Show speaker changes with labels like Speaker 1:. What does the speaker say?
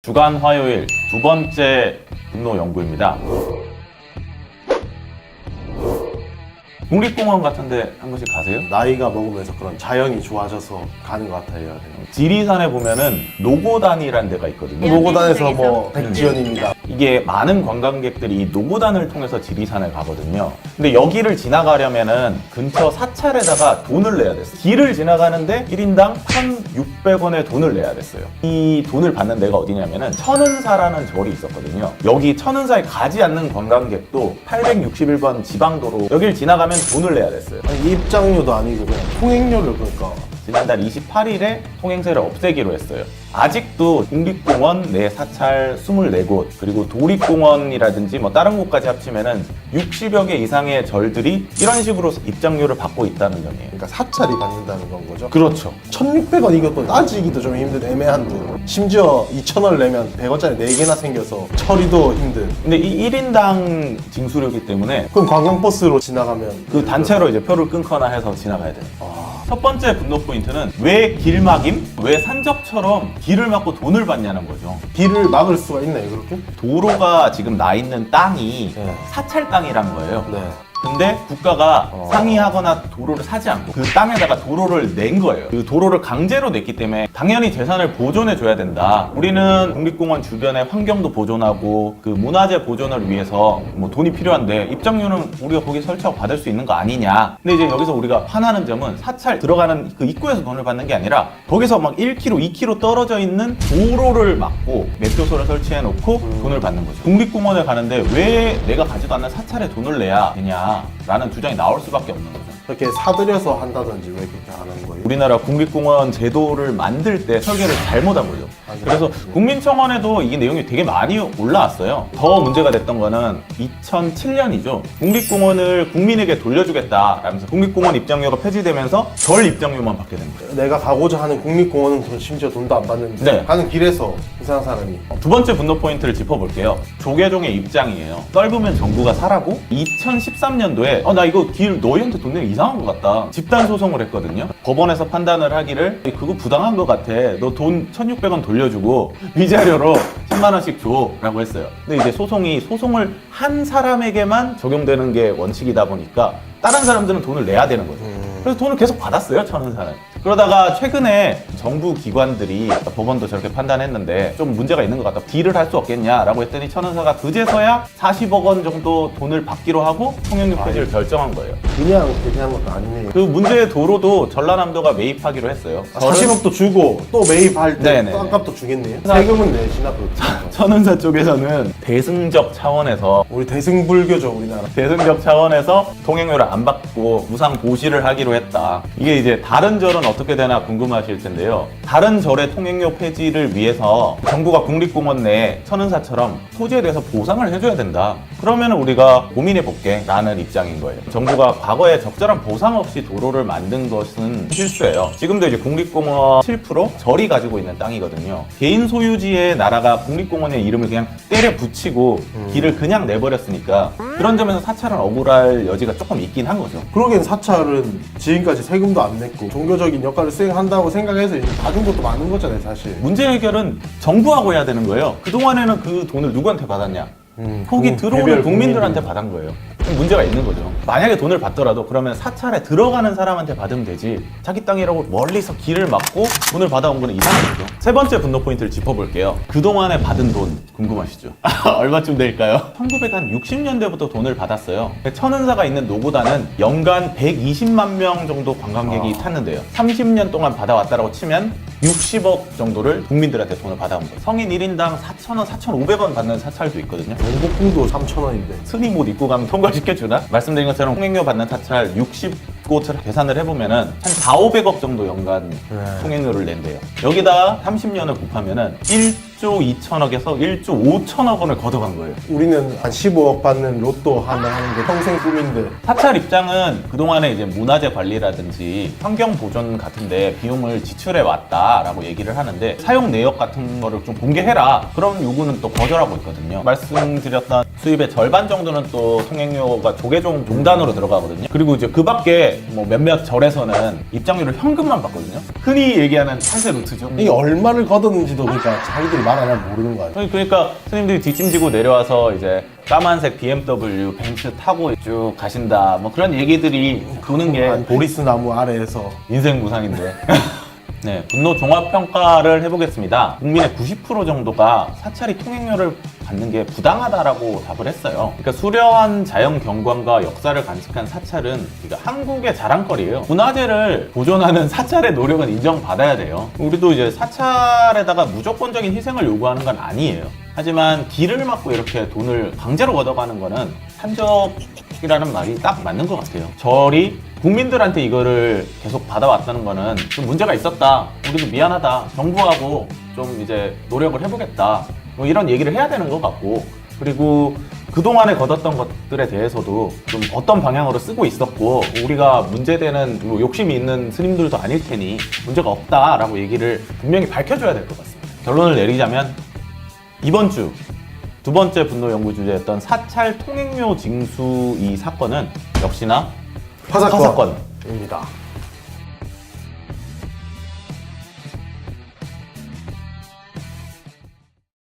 Speaker 1: 주간 화요일 두 번째 분노 연구입니다. 국립공원 같은데 한 번씩 가세요?
Speaker 2: 나이가 먹으면서 그런 자연이 좋아져서 가는 것 같아요.
Speaker 1: 지리산에 보면은 노고단이라는 데가 있거든요.
Speaker 2: 노고단에서 뭐 백지연입니다.
Speaker 1: 이게 많은 관광객들이 이 노고단을 통해서 지리산을 가거든요. 근데 여기를 지나가려면은 근처 사찰에다가 돈을 내야 됐어요. 길을 지나가는데 1인당 1,600원의 돈을 내야 됐어요. 이 돈을 받는 데가 어디냐면은 천은사라는 절이 있었거든요. 여기 천은사에 가지 않는 관광객도 861번 지방도로 여길 지나가면 돈을 내야 됐어요.
Speaker 2: 아니, 입장료도 아니고 그냥 통행료를 그러니까.
Speaker 1: 지난달 28일에 통행세를 없애기로 했어요. 아직도 국립공원 내 사찰 24곳 그리고 도립공원이라든지 뭐 다른 곳까지 합치면은 60여 개 이상의 절들이 이런 식으로 입장료를 받고 있다는 점이에요.
Speaker 2: 그러니까 사찰이 받는다는 건 거죠.
Speaker 1: 그렇죠.
Speaker 2: 1,600원 이것도 따지기도 좀 힘든 애매한 듯. 심지어 2,000원 내면 100원짜리 4개나 생겨서 처리도 힘든.
Speaker 1: 근데 이 1인당 징수료이기 때문에
Speaker 2: 그럼 관광버스로 지나가면
Speaker 1: 그 단체로 이제 표를 끊거나 해서 지나가야 돼요. 첫 번째 분노 포인트는 왜 길막임? 왜 산적처럼 길을 막고 돈을 받냐는 거죠.
Speaker 2: 길을 막을 수가 있나요, 그렇게?
Speaker 1: 도로가 지금 나 있는 땅이
Speaker 2: 네.
Speaker 1: 사찰 땅이란 거예요.
Speaker 2: 네.
Speaker 1: 근데 국가가 상의하거나 도로를 사지 않고 그 땅에다가 도로를 낸 거예요. 그 도로를 강제로 냈기 때문에 당연히 재산을 보존해 줘야 된다. 우리는 국립공원 주변의 환경도 보존하고 그 문화재 보존을 위해서 뭐 돈이 필요한데 입장료는 우리가 거기 설치하고 받을 수 있는 거 아니냐. 근데 이제 여기서 우리가 화나는 점은 사찰 들어가는 그 입구에서 돈을 받는 게 아니라 거기서 막 1km, 2km 떨어져 있는 도로를 막고 매표소를 설치해 놓고 돈을 받는 거죠. 국립공원에 가는데 왜 내가 가지도 않는 사찰에 돈을 내야 되냐 라는 주장이 나올 수밖에 없는 거죠.
Speaker 2: 그렇게 사들여서 한다든지 왜 그렇게 안 하는 거예요?
Speaker 1: 우리나라 국립공원 제도를 만들 때 설계를 잘못한 거죠. 그래서 국민청원에도 이 내용이 되게 많이 올라왔어요. 더 문제가 됐던 거는 2007년이죠. 국립공원을 국민에게 돌려주겠다라면서 국립공원 입장료가 폐지되면서 절 입장료만 받게 된 거예요.
Speaker 2: 내가 가고자 하는 국립공원은 심지어 돈도 안 받는데
Speaker 1: 네.
Speaker 2: 가는 길에서 이상한 사람이
Speaker 1: 두 번째 분노 포인트를 짚어볼게요. 조계종의 입장이에요. 썰보면 정부가 사라고 2013년도에 나 이거 길 너희한테 돈 내기 이상한 것 같다. 집단 소송을 했거든요. 법원에서 판단을 하기를 그거 부당한 것 같아. 너 돈 1,600원 돌려주고 위자료로 10만 원씩 줘 라고 했어요. 근데 이제 소송을 한 사람에게만 적용되는 게 원칙이다 보니까 다른 사람들은 돈을 내야 되는 거죠. 그래서 돈을 계속 받았어요, 천은사는. 그러다가 최근에 정부 기관들이 법원도 저렇게 판단했는데 좀 문제가 있는 것 같다. 딜을 할 수 없겠냐라고 했더니 천은사가 그제서야 40억 원 정도 돈을 받기로 하고 통행료 폐지를 결정한 거예요.
Speaker 2: 그냥 그렇게 한 것도 아니네요.
Speaker 1: 그 문제의 도로도 전라남도가 매입하기로 했어요.
Speaker 2: 40억도 주고 또 매입할 때
Speaker 1: 네네.
Speaker 2: 땅값도 주겠네요. 세금은 내시나 그렇죠.
Speaker 1: 천은사 쪽에서는 대승적 차원에서
Speaker 2: 우리 대승불교죠, 우리나라.
Speaker 1: 대승적 차원에서 통행료를 안 받고 무상 보시를 하기로 했다. 이게 이제 다른 절은 어떻게 되나 궁금하실 텐데요. 다른 절의 통행료 폐지를 위해서 정부가 국립공원 내에 천은사처럼 토지에 대해서 보상을 해줘야 된다. 그러면 우리가 고민해볼게 라는 입장인 거예요. 정부가 과거에 적절한 보상 없이 도로를 만든 것은 실수예요. 지금도 이제 국립공원 7% 절이 가지고 있는 땅이거든요. 개인 소유지의 나라가 국립공원의 이름을 그냥 때려 붙이고 길을 그냥 내버렸으니까 그런 점에서 사찰은 억울할 여지가 조금 있긴 한 거죠.
Speaker 2: 그러기엔 사찰은 지금까지 세금도 안 냈고 종교적인 역할을 수행한다고 생각해서 이제 받은 것도 많은 거잖아요, 사실.
Speaker 1: 문제 해결은 정부하고 해야 되는 거예요. 그동안에는 그 돈을 누구한테 받았냐? 거기 들어오는
Speaker 2: 개별
Speaker 1: 국민들한테 받은 거예요. 그럼 문제가 있는 거죠. 만약에 돈을 받더라도 그러면 사찰에 들어가는 사람한테 받으면 되지. 자기 땅이라고 멀리서 길을 막고 돈을 받아온 거는 이상한 거죠. 세 번째 분노 포인트를 짚어볼게요. 그동안에 받은 돈 궁금하시죠? 얼마쯤 될까요? 1960년대부터 돈을 받았어요. 천은사가 있는 노고단은 연간 120만 명 정도 관광객이 탔는데요. 30년 동안 받아왔다고 치면 60억 정도를 국민들한테 돈을 받아온 거예요. 성인 1인당 4,000원, 4,500원 받는 사찰도 있거든요.
Speaker 2: 영복궁도 3,000원인데.
Speaker 1: 스님 옷 입고 가면 통과시켜주나? 말씀드린 것처럼 통행료 받는 사찰 60곳을 계산을 해보면은 한 4,500억 정도 연간 통행료를 낸대요. 여기다 30년을 곱하면은 1조 2천억에서 1조 5천억 원을 걷어간 거예요.
Speaker 2: 우리는 한 15억 받는 로또 하나 하는 게 평생 꿈인데.
Speaker 1: 사찰 입장은 그동안에 이제 문화재 관리라든지 환경 보존 같은데 비용을 지출해 왔다라고 얘기를 하는데 사용 내역 같은 거를 좀 공개해라. 그런 요구는 또 거절하고 있거든요. 말씀드렸던 수입의 절반 정도는 또 통행료가 조계종 종단으로 들어가거든요. 그리고 이제 그 밖에 뭐 몇몇 절에서는 입장료를 현금만 받거든요. 흔히 얘기하는 탈세 루트죠.
Speaker 2: 이게 얼마를 걷었는지도 그러니까 자기들이 말 안 하면 모르는 거 아니야?
Speaker 1: 그러니까 스님들이 뒷짐지고 내려와서 이제 까만색 BMW 벤츠 타고 쭉 가신다 뭐 그런 얘기들이 도는 게
Speaker 2: 보리스 나무 아래에서
Speaker 1: 인생 무상인데. 네, 분노 종합 평가를 해보겠습니다. 국민의 90% 정도가 사찰이 통행료를 받는 게 부당하다라고 답을 했어요. 그러니까 수려한 자연 경관과 역사를 간직한 사찰은 그러니까 한국의 자랑거리예요. 문화재를 보존하는 사찰의 노력은 인정받아야 돼요. 우리도 이제 사찰에다가 무조건적인 희생을 요구하는 건 아니에요. 하지만 길을 막고 이렇게 돈을 강제로 걷어가는 거는 산적이라는 말이 딱 맞는 것 같아요. 절이 국민들한테 이거를 계속 받아왔다는 거는 좀 문제가 있었다. 우리도 미안하다. 정부하고 좀 이제 노력을 해보겠다. 뭐 이런 얘기를 해야 되는 것 같고, 그리고 그동안에 걷었던 것들에 대해서도 좀 어떤 방향으로 쓰고 있었고, 우리가 문제되는 뭐 욕심이 있는 스님들도 아닐 테니 문제가 없다라고 얘기를 분명히 밝혀줘야 될 것 같습니다. 결론을 내리자면 이번 주 두 번째 분노 연구 주제였던 사찰 통행료 징수 이 사건은 역시나
Speaker 2: 파사건입니다.
Speaker 1: 파사건.